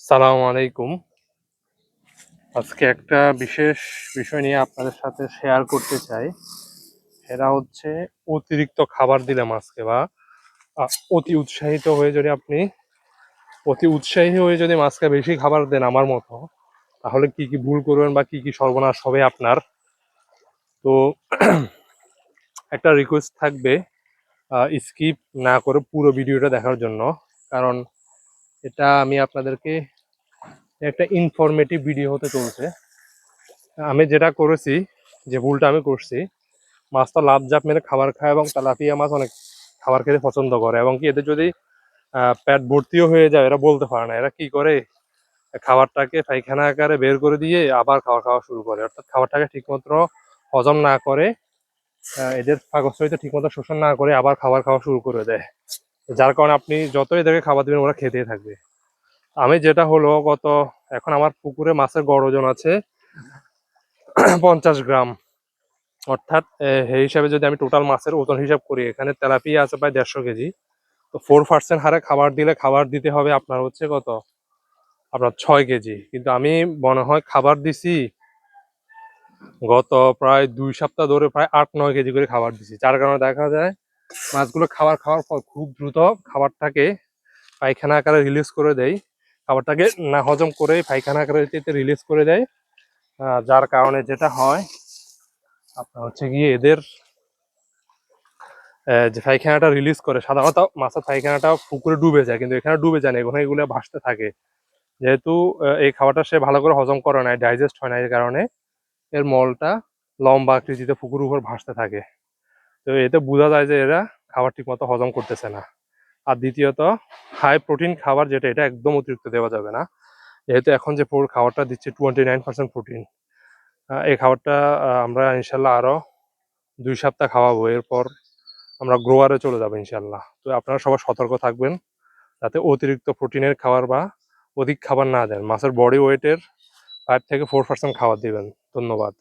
সালাম আলাইকুম। আজকে একটা বিশেষ বিষয় নিয়ে আপনাদের সাথে শেয়ার করতে চাই। সেটা হচ্ছে অতিরিক্ত খাবার দিলে মাছকে বা আ অতি উৎসাহিত হয়ে যদি আপনি অতি উৎসাহী হয়ে যদি মাছকে বেশি খাবার দেন আমার মতো, তাহলে কি, কি ভুল করবেন বা কি, কি সর্বনাশ হবে আপনার। তো একটা রিকোয়েস্ট থাকবে স্কিপ না করে পুরো ভিডিওটা দেখার জন্য। কারণ এটা আমি আপনাদেরকে একটা ইনফরমেটিভ ভিডিও হতে চলছে। আমি যেটা করেছি, যে ভুলটা আমি করছি, মাছ তো লাফ ঝাঁপ মেরে খাবার খায় এবং তেলাপিয়া মাছ অনেক খাবার খেতে পছন্দ করে এবং কি এদের যদি পেট ভর্তিও হয়ে যায় এরা বলতে পারে না। এরা কি করে, খাবারটাকে পায়খানা আকারে বের করে দিয়ে আবার খাবার খাওয়া শুরু করে, অর্থাৎ খাবারটাকে ঠিকমতো হজম না করে, এদের পাকস্থলীতে ঠিকমতো শোষণ না করে আবার খাবার খাওয়া শুরু করে দেয়। যার কারণে আপনি যতই এদেরকে খাবার দিবেন ওরা খেতেই থাকবে। আমি যেটা হলো এখন আমার পুকুরে মাছের গড় ওজন আছে 50 গ্রাম। অর্থাৎ সেই হিসাবে যদি আমি টোটাল মাছের ওজন হিসাব করি, এখানে তেলাপিয়া আছে প্রায় 150 কেজি। তো 4% হারে খাবার দিলে খাবার দিতে হবে আপনার হচ্ছে কত, আপনার 6 কেজি। কিন্তু আমি মনে হয় খাবার দিছি গত প্রায় 2 সপ্তাহ ধরে প্রায় 8-9 কেজি করে খাবার দিছি। যার কারণে দেখা যায় মাছগুলো খাবার খাওয়ার পর খুব দ্রুত খাবারটাকে পায়খানা আকারে রিলিজ করে দেয়। খাবারটাকে না হজম করে পায়খানা আকারে রিলিজ করে দেয়। যার কারণে যেটা হয় আপনার হচ্ছে গিয়ে এদের যে পায়খানাটা রিলিজ করে, সাধারণত মাছের পায়খানাটা পুকুরে ডুবে যায়, কিন্তু এখানে ডুবে যায় না, এখানে এগুলো ভাসতে থাকে। যেহেতু এই খাবারটা সে ভালো করে হজম করে না, ডাইজেস্ট হয় না, এই কারণে এর মলটা লম্বা আকৃতিতে পুকুরের উপর ভাসতে থাকে। তো এতে বোঝা যায় যে এরা খাবার ঠিক মতো হজম করতেছে না। আর দ্বিতীয়ত, হাই প্রোটিন খাবার যেটা, এটা একদম অতিরিক্ত দেওয়া যাবে না। যেহেতু এখন যে খাবারটা দিচ্ছে 29% প্রোটিন, এই খাবারটা আমরা ইনশাল্লাহ আরো 2 সপ্তাহ খাওয়াবো। এরপর আমরা গ্রোয়ারে চলে যাবো ইনশাল্লাহ। তো আপনারা সবাই সতর্ক থাকবেন যাতে অতিরিক্ত প্রোটিনের খাবার বা অধিক খাবার না দেন। মাছের বডি ওয়েটের 5 থেকে 4% খাবার দিবেন। ধন্যবাদ।